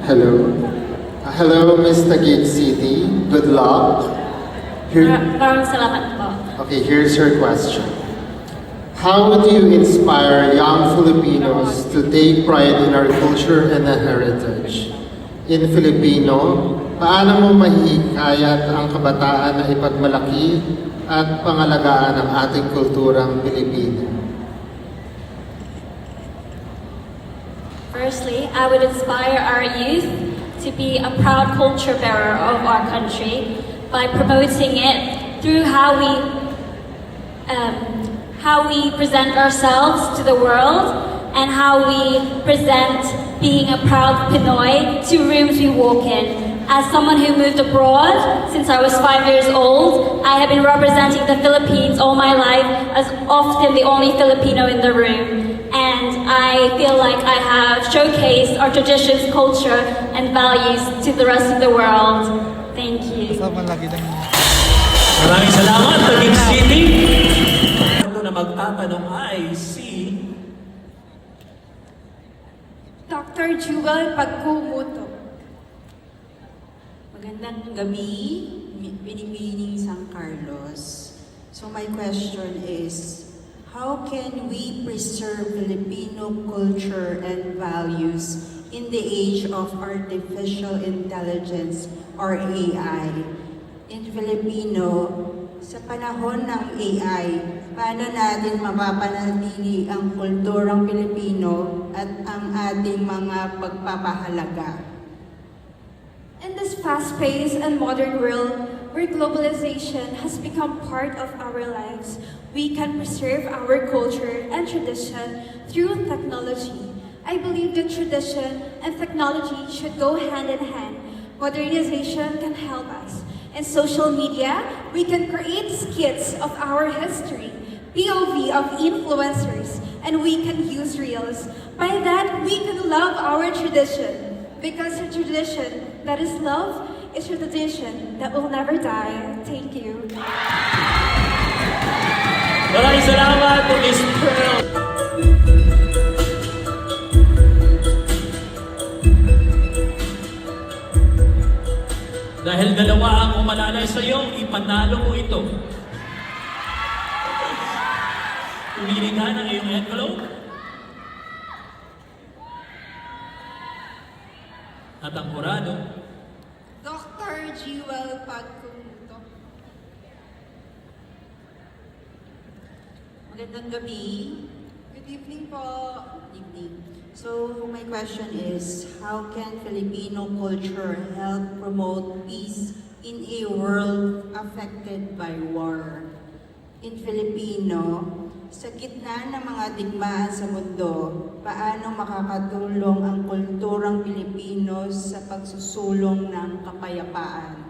Hello. Hello, Miss Taguig City. Good luck. Maraming salamat po. Okay, here's your question. How do you inspire young Filipinos to take pride in our culture and heritage? In Filipino, paano mo mahihikayat ang kabataan na ipagmalaki at pangalagaan ang ating kulturang Pilipino? Firstly, I would inspire our youth to be a proud culture bearer of our country by promoting it through how we present ourselves to the world and how we present being a proud Pinoy to rooms we walk in. As someone who moved abroad since I was 5 years old, I have been representing the Philippines all my life as often the only Filipino in the room. And I feel like I have showcased our traditions, culture, and values to the rest of the world. Thank you. Maraming salamat, Taguig City. Ito na magtatanong ay si Dr. Jewel Pagkumuto. Magandang gabi, Binibining San Carlos. So my question is, how can we preserve Filipino culture and values in the age of artificial intelligence or AI? In Filipino, sa panahon ng AI, paano natin mapapanatili ang kulturang Pilipino at ang ating mga pagpapahalaga? In this fast-paced and modern world where globalization has become part of our lives, we can preserve our culture and tradition through technology. I believe that tradition and technology should go hand in hand. Modernization can help us. In social media, we can create skits of our history, POV of influencers, and we can use reels. By that, we can love our tradition. Because a tradition that is love is a tradition that will never die. Thank you. maraming salamat, Miss Pearl. Dahil dalawa ang umalalay sa iyo, ipanalo mo ito. Pumili ka ng iyong envelope. At ang kurado. Dr. Jewel Pagkumuto. Magandang gabi. Good evening po. Good evening. So my question is, how can Filipino culture help promote peace in a world affected by war? In Filipino, sa gitna ng mga digmaan sa mundo, paano makakatulong ang kulturang Pilipino sa pagsusulong ng kapayapaan?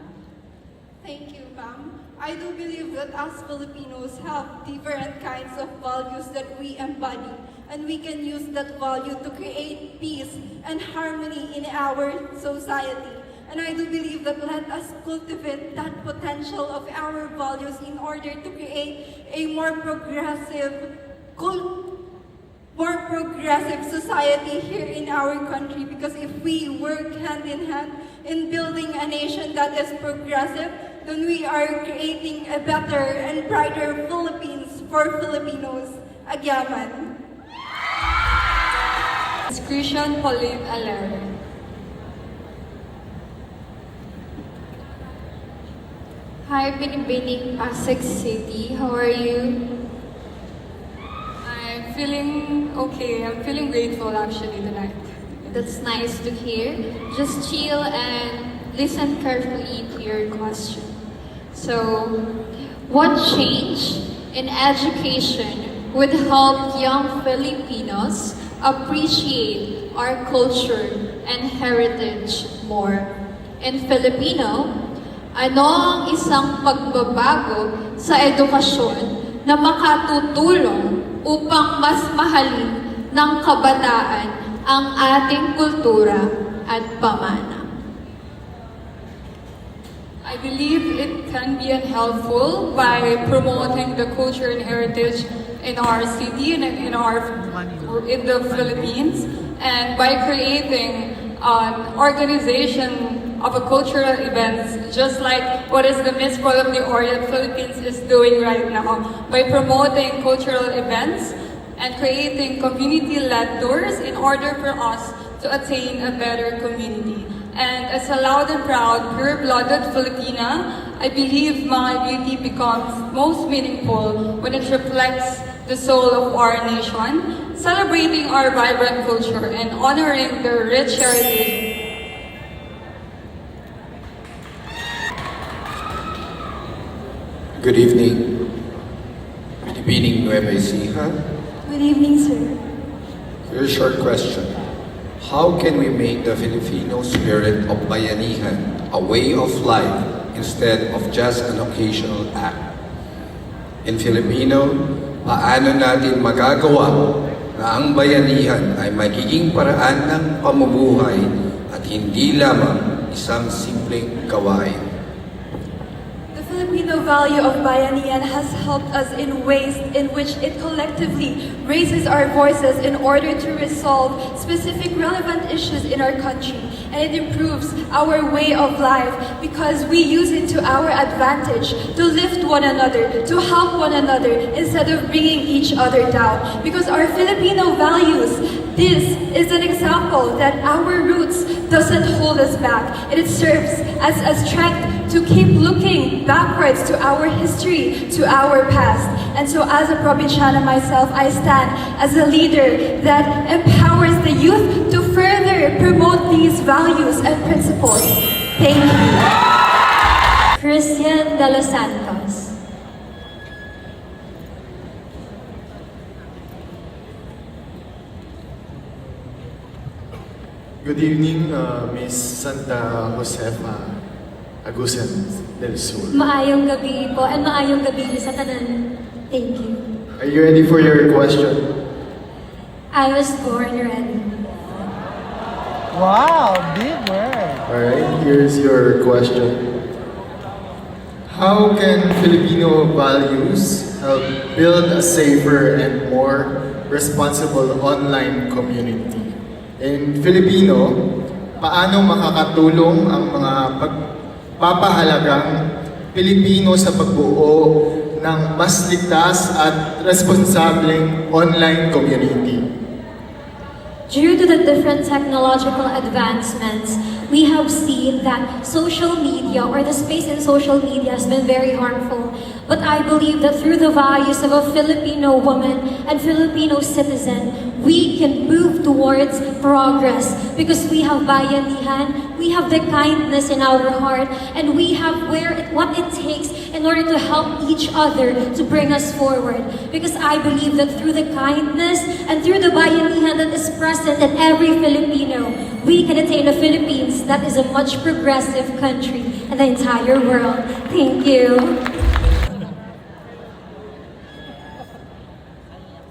Thank you, ma'am. I do believe that us Filipinos have different kinds of values that we embody, and we can use that value to create peace and harmony in our society. And I do believe that let us cultivate that potential of our values in order to create a more progressive society here in our country. Because if we work hand in hand in building a nation that is progressive, then we are creating a better and brighter Philippines for Filipinos. Agyaman. It's Christian Pauline Alera. Hi, Binibining Pasig City. How are you? I'm feeling okay. I'm feeling grateful actually tonight. That's nice to hear. Just chill and listen carefully to your question. So, what change in education would help young Filipinos appreciate our culture and heritage more? In Filipino, ano ang isang pagbabago sa edukasyon na makatutulong upang mas mahalin ng kabataan ang ating kultura at pamana? I believe it can be helpful by promoting the culture and heritage in our city and in the Philippines, and by creating organization of a cultural events, just like what is the Miss World of the Orient Philippines is doing right now by promoting cultural events and creating community-led tours in order for us to attain a better community. And as a loud and proud, pure-blooded Filipina, I believe my beauty becomes most meaningful when it reflects the soul of our nation, celebrating our vibrant culture and honoring the rich heritage. Good evening. Good evening, Nueva Ecija. Good evening, sir. Very short question. How can we make the Filipino spirit of bayanihan a way of life instead of just an occasional act? In Filipino, paano natin magagawa na ang bayanihan ay magiging paraan ng pamumuhay at hindi lamang isang simpleng gawain? The Filipino value of bayanihan has helped us in ways in which it collectively raises our voices in order to resolve specific relevant issues in our country, and it improves our way of life because we use it to our advantage to lift one another, to help one another instead of bringing each other down. Because our Filipino values, this is an example that our roots doesn't hold us back. It serves as a strength to keep looking backwards to our history, to our past. And so as a Provinciana myself, I stand as a leader that empowers the youth to further promote these values and principles. Thank you. Christian De Los Santos. Good evening, Miss Santa Josefa Agusan del Sur. Maayong gabi po, and maayong gabi sa tanan. Thank you. Are you ready for your question? I was born ready. Wow, big word. Alright, here's your question. How can Filipino values help build a safer and more responsible online community? In Filipino, paano makakatulong ang mga pagpapahalagang Pilipino sa pagbuo ng mas ligtas at responsableng online community? Due to the different technological advancements, we have seen that social media or the space in social media has been very harmful. But I believe that through the values of a Filipino woman and Filipino citizen, we can move towards progress because we have bayanihan, we have the kindness in our heart, and we have what it takes in order to help each other to bring us forward. Because I believe that through the kindness and through the bayanihan that is present in every Filipino, we can attain a Philippines that is a much progressive country in the entire world. Thank you.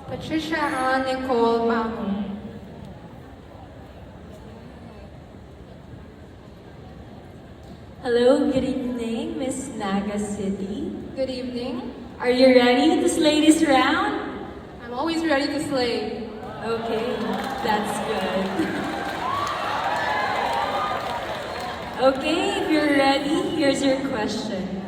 Patricia Ann Nicole Mamu. Hello, good evening, Miss Naga City. Good evening. Are you ready to slay this round? I'm always ready to slay. Okay, that's good. Okay, if you're ready, here's your question.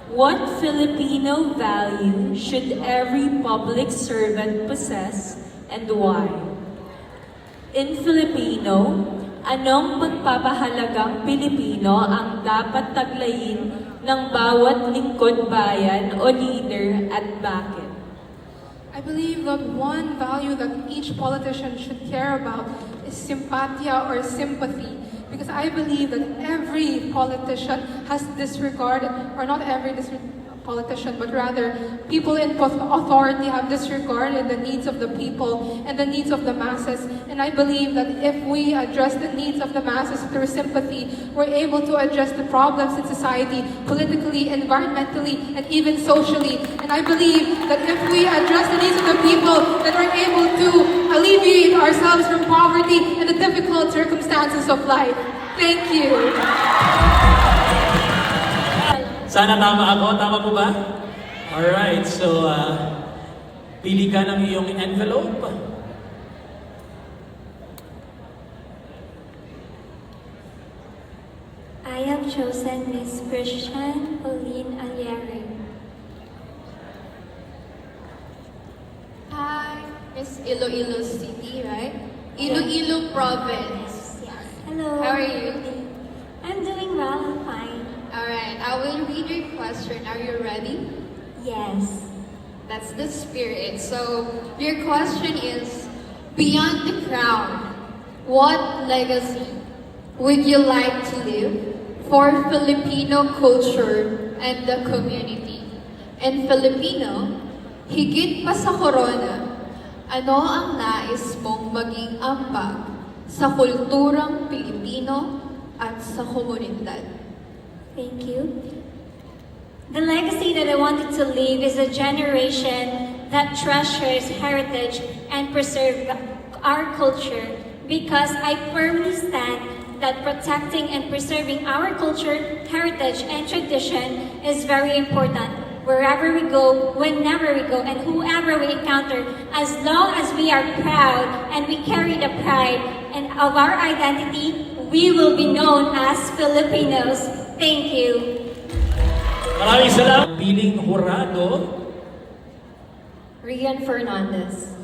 What Filipino value should every public servant possess and why? In Filipino, anong pagpapahalagang Pilipino ang dapat taglayin ng bawat lingkod bayan o leader at bakit? I believe that one value that each politician should care about is simpatia or sympathy. Because I believe that every politician has disregarded, or not every politician, but rather people in authority have disregarded the needs of the people and the needs of the masses. And I believe that if we address the needs of the masses through sympathy, we're able to address the problems in society, politically, environmentally, and even socially. And I believe that if we address the needs of the people, then we're able to alleviate ourselves from poverty and the difficult circumstances of life. Thank you. Sana tama ako. Tama po ba? Alright, so pili ka ng iyong envelope. I have chosen Miss Christian Pauline Aliere. Hi, Miss Iloilo City, right? Iloilo Province. Yes. Hello. How are you? I'm doing well. I'm fine. Alright, I will read your question. Are you ready? Yes. That's the spirit. So, your question is, beyond the crown, what legacy would you like to leave for Filipino culture and the community? In Filipino, higit pa sa corona, ano ang nais mong maging ambag sa kulturang Pilipino at sa komunidad? Thank you. The legacy that I wanted to leave is a generation that treasures heritage and preserve our culture, because I firmly stand that protecting and preserving our culture, heritage, and tradition is very important. Wherever we go, whenever we go, and whoever we encounter, as long as we are proud and we carry the pride and of our identity, we will be known as Filipinos. Thank you. Maraming salamat. Piling hurado. Rian Fernandez.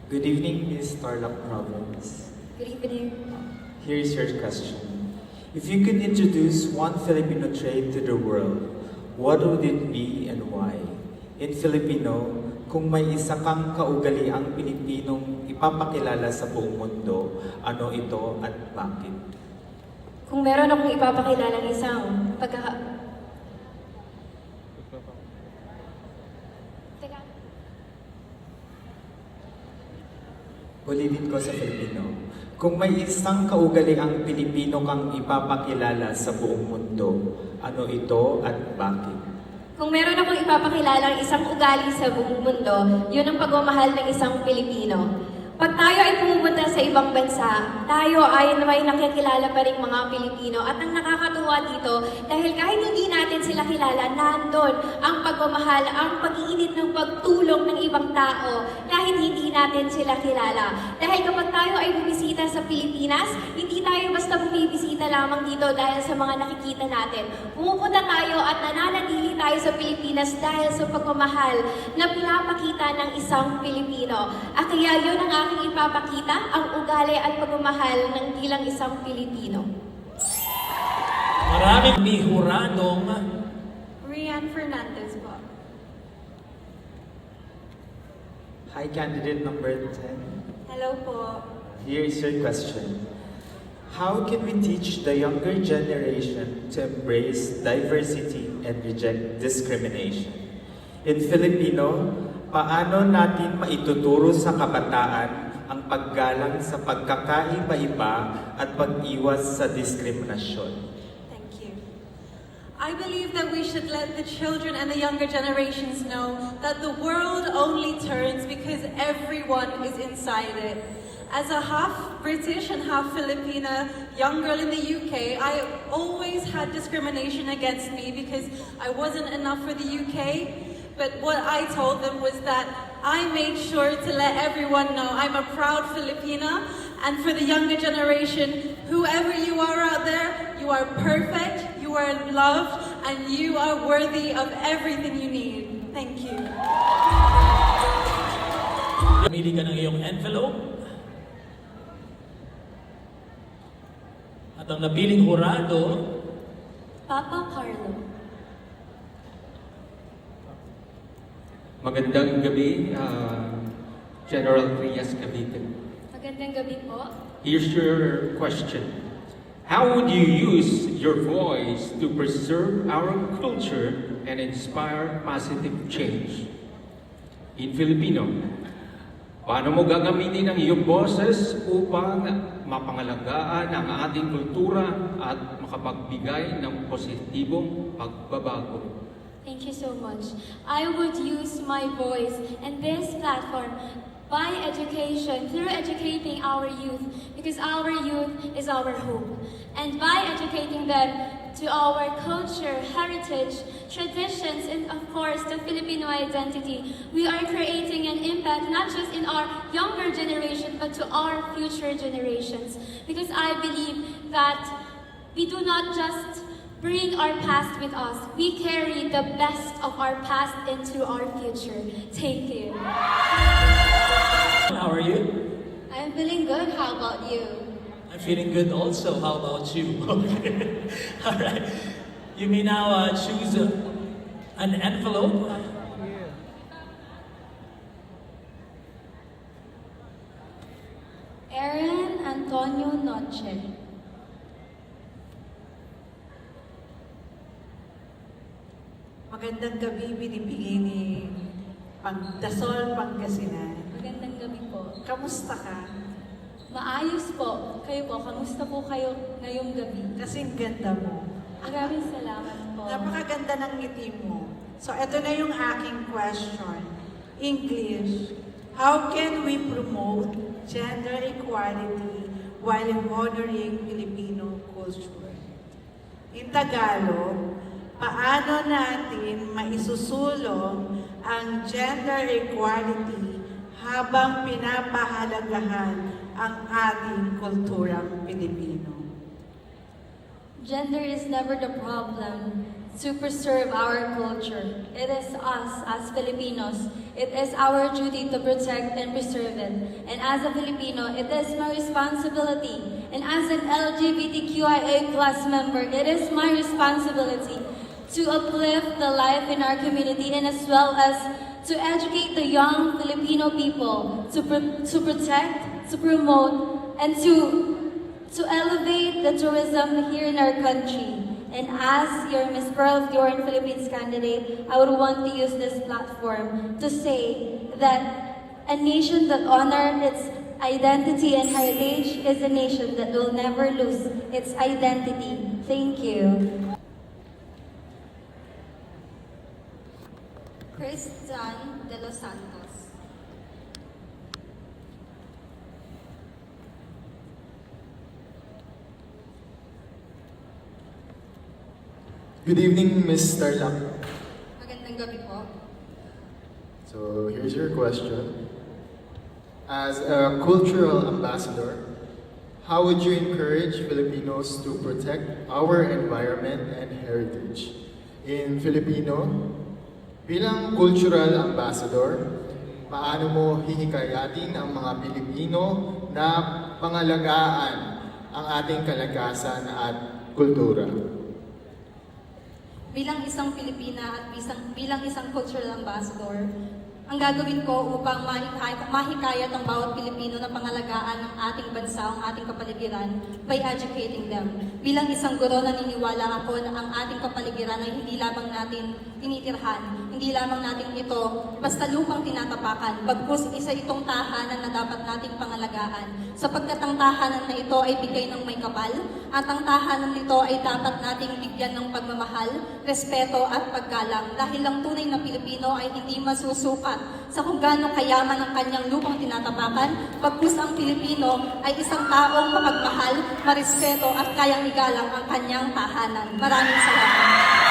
Good evening, Miss Tarlac Province. Good evening. Here is your question. If you could introduce one Filipino trait to the world, what would it be and why? In Filipino, kung may isa kang kaugaliang Pilipinong ipapakilala sa buong mundo, ano ito at bakit? Kung meron akong ipapakilala ng isang Ulitin ko sa Filipino. Kung may isang kaugaliang Pilipino kang ipapakilala sa buong mundo, ano ito at bakit? Kung meron akong ipapakilala ng isang ugali sa buong mundo, yun ang pagmamahal ng isang Pilipino. Pag tayo ay pumupunta sa ibang bansa, tayo ay may nakikilala pa rin mga Pilipino. At ang nakakatuwa dito, dahil kahit hindi natin sila kilala, nandun ang pagmamahal, ang pag-iinit ng pagtulong ng ibang tao, kahit hindi natin sila kilala. Dahil kapag tayo ay bumisita sa Pilipinas, hindi tayo basta bumibisita lamang dito dahil sa mga nakikita natin. Pumupunta tayo at nananatili tayo sa Pilipinas dahil sa pagmamahal na pinapakita ng isang Pilipino. At kaya yun ang aking ipapakita, ang ugali at pagmamahal ng bilang isang Pilipino. Maraming bihuradong. Rian Fernandez po. Hi, candidate number 10. Hello po. Here is your question. How can we teach the younger generation to embrace diversity and reject discrimination? In Filipino, paano natin maituturo sa kabataan ang paggalang sa pagkakaiba-iba at pag-iwas sa diskriminasyon? Thank you. I believe that we should let the children and the younger generations know that the world only turns because everyone is inside it. As a half British and half Filipina young girl in the UK, I always had discrimination against me because I wasn't enough for the UK. But what I told them was that I made sure to let everyone know I'm a proud Filipina, and for the younger generation, whoever you are out there, you are perfect, you are loved, and you are worthy of everything you need. Thank you. Pumili ka ng iyong envelope. At ang napiling hurado, Papa Carlo. Magandang gabi, General Trias Cavite. Magandang gabi po. Here's your question. How would you use your voice to preserve our culture and inspire positive change? In Filipino, paano mo gagamitin ang iyong boses upang mapangalagaan ang ating kultura at makapagbigay ng positibong pagbabago? Thank you so much. I would use my voice and this platform by education, through educating our youth, because our youth is our hope. And by educating them to our culture, heritage, traditions, and of course the Filipino identity, we are creating an impact not just in our younger generation, but to our future generations. Because I believe that we do not just bring our past with us, we carry the best of our past into our future. Thank you. How are you? I'm feeling good. How about you? I'm feeling good also. How about you? Okay. All right. You may now choose an envelope. Aaron Antonio Noche. Magandang gabi, binibigay ni Dasol Pangasinan. Magandang gabi po. Kamusta ka? Maayos po. Kayo po, kamusta po kayo ngayong gabi? Kasing ganda mo. Maraming salamat po. Napakaganda ng ngiti mo. So, ito na yung aking question. English. How can we promote gender equality while honoring Filipino culture? In Tagalog, paano natin maisusulong ang gender equality habang pinapahalagahan ang ating kulturang Pilipino? Gender is never the problem to preserve our culture. It is us as Filipinos. It is our duty to protect and preserve it. And as a Filipino, it is my responsibility. And as an LGBTQIA+ member, it is my responsibility to uplift the life in our community and as well as to educate the young Filipino people to protect, to promote, and to elevate the tourism here in our country. And as your Miss Pearl of the Orient Philippines candidate, I would want to use this platform to say that a nation that honors its identity and heritage is a nation that will never lose its identity. Thank you. Christian de los Santos. Good evening, Ms. Tarlac. Magandang gabi po. So here's your question. As a cultural ambassador, how would you encourage Filipinos to protect our environment and heritage? In Filipino, bilang cultural ambassador, paano mo hihikayatin ang mga Pilipino na pangalagaan ang ating kalagasan at kultura? Bilang isang Pilipina at bilang isang cultural ambassador, ang gagawin ko upang mahikayat ang bawat Pilipino na pangalagaan ng ating bansa, ang ating kapaligiran, by educating them. Bilang isang guro, naniniwala ako na ang ating kapaligiran ay hindi lamang natin tinitirhan, hindi lamang natin ito basta lupang tinatapakan, bagkus isa itong tahanan na dapat nating pangalagaan. Sapagkat ang tahanan na ito ay bigay ng may kapal, at ang tahanan nito ay dapat nating bigyan ng pagmamahal, respeto at paggalang. Dahil ang tunay na Pilipino ay hindi masusukat sa kung gaano kayaman ang kanyang lupang tinatapakan, bagkus ang Pilipino ay isang taong mapagmahal, marespeto at kayang igalang ang kanyang tahanan. Maraming salamat.